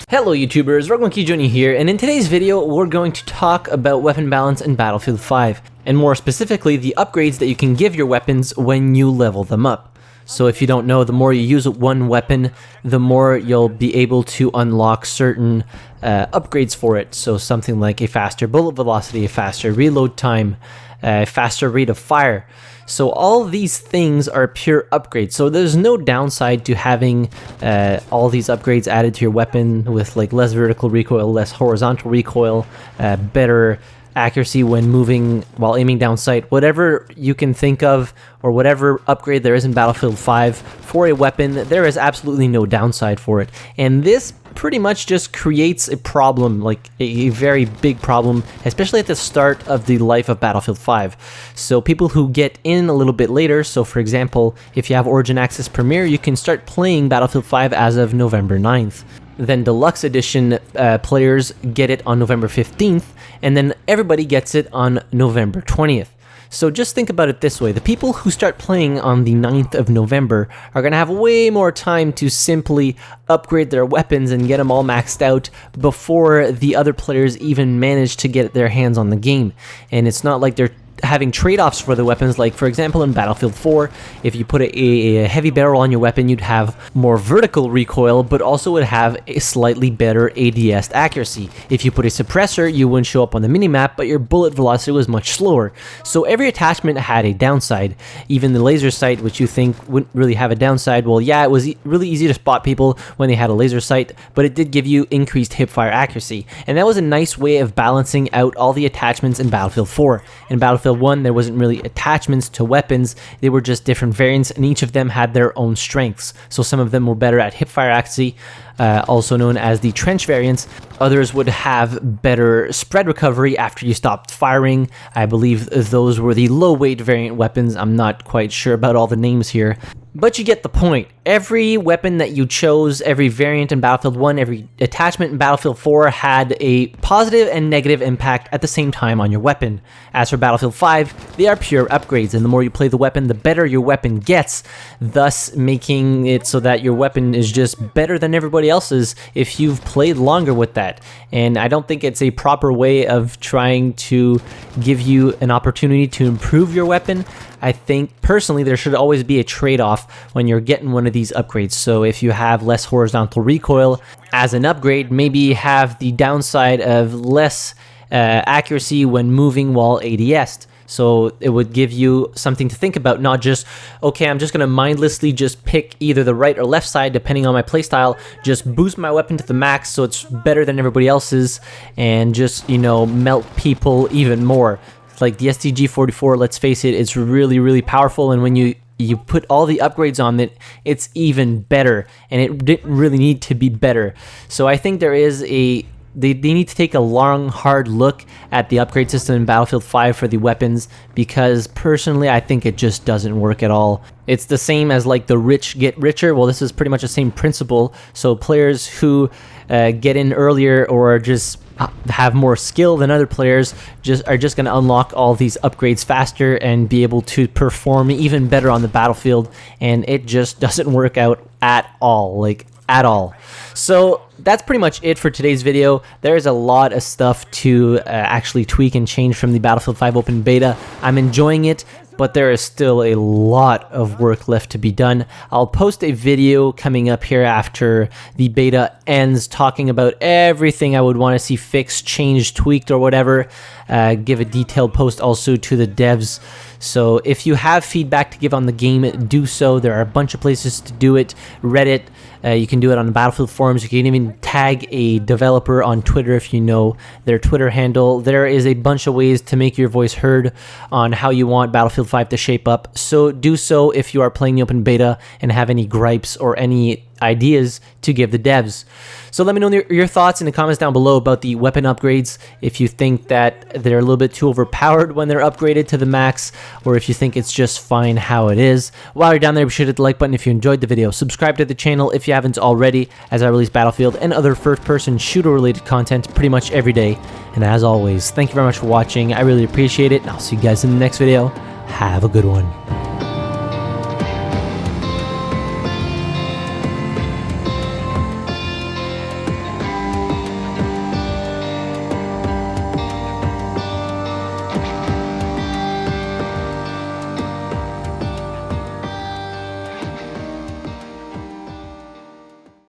Hello YouTubers, RogueMonkeyJr here, and in today's video we're going to talk about weapon balance in Battlefield 5, and more specifically the upgrades that you can give your weapons when you level them up. So if you don't know, the more you use one weapon, the more you'll be able to unlock certain upgrades for it. So something like a faster bullet velocity, a faster reload time, a faster rate of fire. So all these things are pure upgrades. So there's no downside to having all these upgrades added to your weapon with like less vertical recoil, less horizontal recoil, better accuracy when moving while aiming down sight. Whatever you can think of or whatever upgrade there is in Battlefield 5 for a weapon, there is absolutely no downside for it. And this pretty much just creates a problem, like a very big problem, especially at the start of the life of Battlefield 5. So people who get in a little bit later, so for example, if you have Origin Access Premier, you can start playing Battlefield 5 as of November 9th. Then Deluxe Edition players get it on November 15th, and then everybody gets it on November 20th. So just think about it this way, the people who start playing on the 9th of November are going to have way more time to simply upgrade their weapons and get them all maxed out before the other players even manage to get their hands on the game. And it's not like they're having trade-offs for the weapons, like for example in Battlefield 4, if you put a heavy barrel on your weapon, you'd have more vertical recoil, but also would have a slightly better ADS accuracy. If you put a suppressor, you wouldn't show up on the minimap, but your bullet velocity was much slower. So every attachment had a downside. Even the laser sight, which you think wouldn't really have a downside, well yeah, it was really easy to spot people when they had a laser sight, but it did give you increased hipfire accuracy. And that was a nice way of balancing out all the attachments in Battlefield 4. In Battlefield 1, there wasn't really attachments to weapons, they were just different variants, and each of them had their own strengths. So some of them were better at hipfire accuracy, also known as the trench variants. Others would have better spread recovery after you stopped firing. I believe those were the low weight variant weapons. I'm not quite sure about all the names here, but you get the point. Every weapon that you chose, every variant in Battlefield 1, every attachment in Battlefield 4 had a positive and negative impact at the same time on your weapon. As for Battlefield 5, they are pure upgrades, and the more you play the weapon, the better your weapon gets, thus making it so that your weapon is just better than everybody else's if you've played longer with that. And I don't think it's a proper way of trying to give you an opportunity to improve your weapon. I think personally there should always be a trade-off when you're getting one of these upgrades. So if you have less horizontal recoil as an upgrade, maybe have the downside of less accuracy when moving while ADS'd. So it would give you something to think about, not just, okay, I'm just going to mindlessly just pick either the right or left side depending on my playstyle, just boost my weapon to the max so it's better than everybody else's, and just, you know, melt people even more. Like the STG-44, let's face it, it's really, really powerful, and when you put all the upgrades on it, it's even better, and it didn't really need to be better. So I think there is they need to take a long, hard look at the upgrade system in Battlefield 5 for the weapons, because personally I think it just doesn't work at all. It's the same as like the rich get richer. Well, this is pretty much the same principle. So players who get in earlier or just have more skill than other players are just going to unlock all these upgrades faster and be able to perform even better on the battlefield, and it just doesn't work out at all, like at all. So that's pretty much it for today's video. There's a lot of stuff to actually tweak and change from the Battlefield 5 open beta. I'm enjoying it, but there is still a lot of work left to be done. I'll post a video coming up here after the beta ends talking about everything I would want to see fixed, changed, tweaked, or whatever. Give a detailed post also to the devs. So if you have feedback to give on the game, do so. There are a bunch of places to do it. Reddit, you can do it on the Battlefield forums. You can even tag a developer on Twitter if you know their Twitter handle. There is a bunch of ways to make your voice heard on how you want Battlefield 5 to shape up. So do so if you are playing the open beta and have any gripes or any ideas to give the devs. So let me know your thoughts in the comments down below about the weapon upgrades, if you think that they're a little bit too overpowered when they're upgraded to the max, or if you think it's just fine how it is. While you're down there, be sure to hit the like button if you enjoyed the video. Subscribe to the channel if you haven't already, as I release Battlefield and other first-person shooter-related content pretty much every day. And as always, thank you very much for watching. I really appreciate it, and I'll see you guys in the next video. Have a good one.